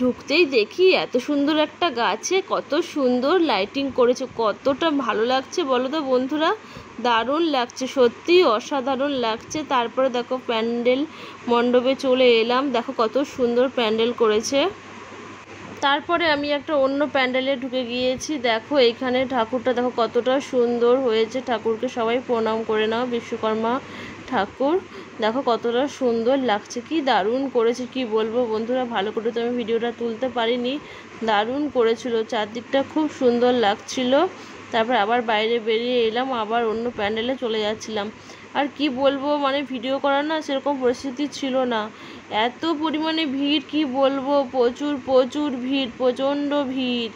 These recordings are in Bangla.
ঢুকতেই দেখি এত সুন্দর একটা গাছে কত সুন্দর লাইটিং করেছে, কতটা ভালো লাগছে বলো তো বন্ধুরা। দারুণ লাগছে, সত্যি অসাধারণ লাগছে। তারপরে দেখো প্যান্ডেল মণ্ডপে চলে এলাম, দেখো কত সুন্দর প্যান্ডেল করেছে। তারপরে আমি একটা অন্য প্যান্ডেলে ঢুকে গিয়েছি। দেখো এইখানে ঠাকুরটা দেখো কতটা সুন্দর হয়েছে, ঠাকুরকে সবাই প্রণাম করে নাও, বিশ্বকর্মা ঠাকুর দেখো কতটা সুন্দর লাগছে, কি দারুণ করেছে কি বলবো বন্ধুরা। ভালো করে তো আমি ভিডিওটা তুলতে পারিনি, দারুণ করেছিল, চারদিকটা খুব সুন্দর লাগছিল। তারপর আবার বাইরে বেরিয়ে এলাম, আবার অন্য প্যান্ডেলে চলে যাচ্ছিলাম। আর কি বলবো, মানে ভিডিও করার না সেরকম পরিস্থিতি ছিল না, এত পরিমাণে ভিড় কি বলবো, প্রচুর প্রচুর ভিড়, প্রচণ্ড ভিড়।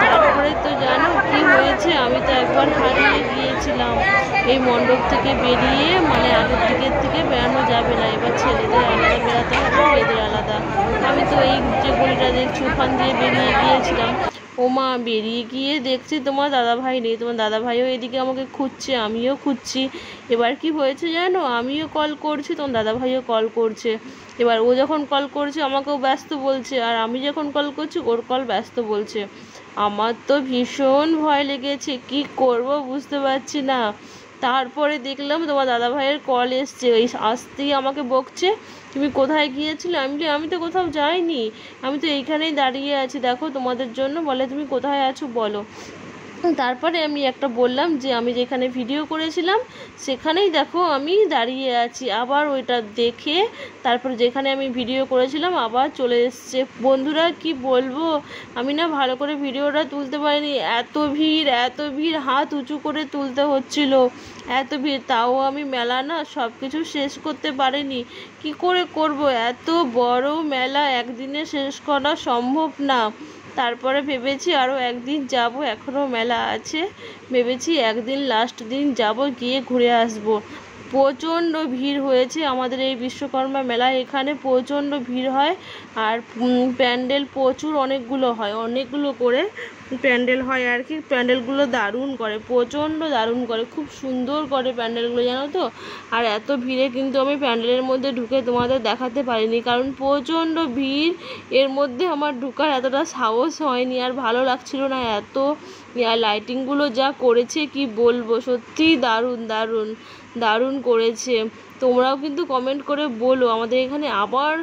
তারপরে তো জানো কি হয়েছে, আমি তো একবার হারিয়ে গিয়েছিলাম এই মণ্ডপ থেকে বেরিয়ে, মানে আগের দিকের থেকে বেরানো যাবে না, এবার ছেলেদের আলাদা বেরাতে হবে, মেয়েদের আলাদা। আমি তো এই যে গলিটা দেখছি ওখান দিয়ে বেরিয়ে গিয়েছিলাম। ওমা, বেরিয়ে গিয়ে দেখছি তোমার দাদাভাই নেই, তোমার দাদাভাইও এদিকে আমাকে খুঁজছে, আমিও খুঁজছি। এবার কি হয়েছে জানো, আমিও কল করছি, তোমার দাদাভাইও কল করছে। এবার ও যখন কল করছে আমাকেও ব্যস্ত বলছে, আর আমি যখন কল করছি ওর কল ব্যস্ত বলছে। আমার তো ভীষণ ভয় লেগেছে, কি করব বুঝতে পারছি না। তারপরে দেখলাম তোমার দাদাভাইয়ের কল এসছে, ওই আসতেই আমাকে বকছে, তুমি কোথায় গিয়েছিলে? আমি তো কোথাও যাইনি, আমি তো এইখানেই দাঁড়িয়ে আছি দেখো তোমাদের জন্য। বলে তুমি কোথায় আছো বলো। তারপরে আমি একটা বললাম যে আমি যেখানে ভিডিও করেছিলাম সেখানেই দেখো আমি দাঁড়িয়ে আছি। আবার ওইটা দেখে তারপর যেখানে আমি ভিডিও করেছিলাম আবার চলে এসছে। বন্ধুরা কি বলবো, আমি না ভালো করে ভিডিওটা তুলতে পারিনি, এত ভিড়, হাত উঁচু করে তুলতে হচ্ছিল, এত ভিড়। তাও আমি মেলা না সব কিছু শেষ করতে পারিনি, কি করে করব, এত বড় মেলা একদিনে শেষ করা সম্ভব না। তারপরে ভেবেছি আরও একদিন যাব, এখনও মেলা আছে, ভেবেছি একদিন লাস্ট দিন যাব, গিয়ে ঘুরে আসব। প্রচণ্ড ভিড় হয়েছে আমাদের এই বিশ্বকর্মা মেলায়, এখানে প্রচণ্ড ভিড় হয়। আর প্যান্ডেল প্রচুর অনেকগুলো হয়, অনেকগুলো করে প্যান্ডেল হয় আর কি। প্যান্ডেলগুলো দারুণ করে, প্রচণ্ড দারুণ করে, খুব সুন্দর করে প্যান্ডেলগুলো জানো তো। আর এত ভিড়ে কিন্তু আমি প্যান্ডেলের মধ্যে ঢুকে তোমাদের দেখাতে পারিনি, কারণ প্রচণ্ড ভিড়, এর মধ্যে আমার ঢুকার এতটা সাহস হয়নি, আর ভালো লাগছিল না। এত লাইটিংগুলো যা করেছে কি বলবো, সত্যি দারুণ দারুণ দারুণ করেছে। তোমরাও কিন্তু কমেন্ট করে বলো। আমাদের এখানে আবার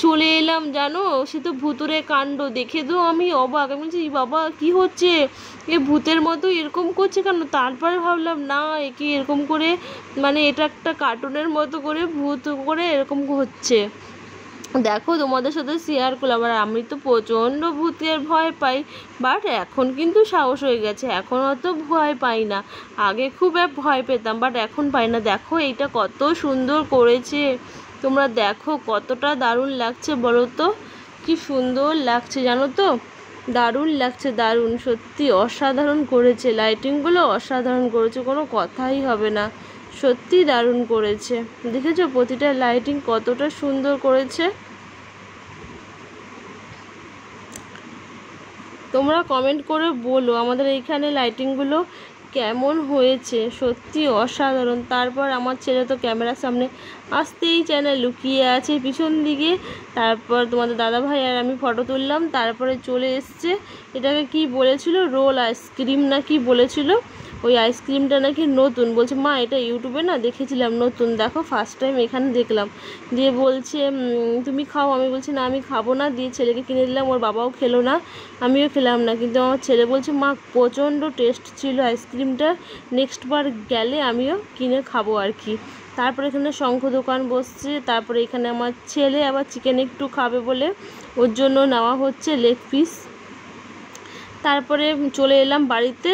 চলে এলাম জানো, সে তো ভুতুরে কাণ্ড দেখে তো আমি অবাক, আমি বলছি বাবা কি হচ্ছে, এ ভূতের মতো এরকম করছে কেন। তারপরে ভাবলাম না, একে এরকম করে, মানে এটা একটা কার্টুনের মতো করে ভূত করে এরকম হচ্ছে। দেখো তোমাদের সাথে শেয়ার করলাম। আর আমি তো প্রচণ্ড ভূতের ভয় পাই, বাট এখন কিন্তু সাহস হয়ে গেছে, এখন অত ভয় পাই না। আগে খুব ভয় পেতাম, বাট এখন পাই না। দেখো এইটা কত সুন্দর করেছে, তোমরা দেখো কতটা দারুণ লাগছে বলো তো, কি সুন্দর লাগছে জানো তো, দারুণ লাগছে, দারুণ, সত্যি অসাধারণ করেছে, লাইটিংগুলো অসাধারণ করেছে, কোনো কথাই হবে না, সত্যি দারুণ করেছে। দেখেছো প্রতিটা লাইটিং কতটা সুন্দর করেছে। তোমরা কমেন্ট করে বলো আমাদের এইখানে লাইটিংগুলো কেমন হয়েছে, সত্যি অসাধারণ। তারপর আমার ছেলে তো ক্যামেরার সামনে আসতেই চায় না, লুকিয়ে আছে পিছন দিকে। তারপর তোমাদের দাদাভাই আর আমি ফটো তুললাম, তারপরে চলে এসছে। এটাকে কি বলেছিল, রোল আইসক্রিম না কি বলেছিল, ওই আইসক্রিমটা নাকি নতুন, বলছে মা এটা ইউটিউবে না দেখেছিলাম নতুন, দেখো ফার্স্ট টাইম এখানে দেখলাম। দিয়ে বলছে তুমি খাও, আমি বলছি না আমি খাবো না। দিয়ে ছেলেকে কিনে দিলাম, ওর বাবাও খেলো না, আমিও খেলাম না। কিন্তু আমার ছেলে বলছে মা প্রচণ্ড টেস্ট ছিল আইসক্রিমটা, নেক্সট বার গেলে আমিও কিনে খাবো আর কি। তারপরে এখানে শঙ্খ দোকান বসছে। তারপরে এখানে আমার ছেলে আবার চিকেন একটু খাবে বলে ওর জন্য নেওয়া হচ্ছে লেগ পিস। তারপরে চলে এলাম বাড়িতে,